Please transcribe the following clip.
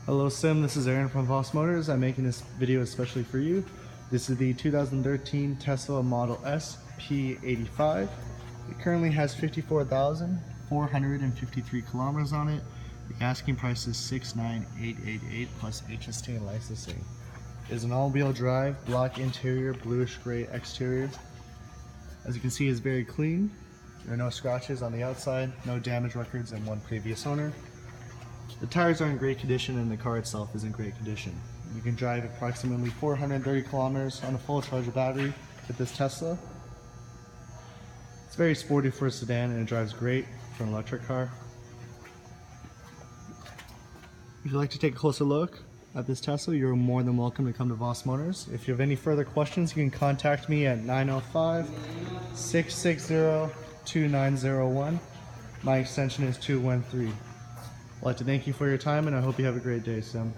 Hello Sim, this is Aaron from Voss Motors. I'm making this video especially for you. This is the 2013 Tesla Model S P85. It currently has 54,453 kilometers on it. The asking price is $69,888 plus HST and licensing. It is an all-wheel drive, black interior, bluish gray exterior. As you can see, it's very clean. There are no scratches on the outside, no damage records in one previous owner. The tires are in great condition and the car itself is in great condition. You can drive approximately 430 kilometers on a full charge of battery with this Tesla. It's very sporty for a sedan and it drives great for an electric car. If you'd like to take a closer look at this Tesla, you're more than welcome to come to Voss Motors. If you have any further questions, you can contact me at 905-660-2901. My extension is 213. I'd like to thank you for your time and I hope you have a great day, Sim.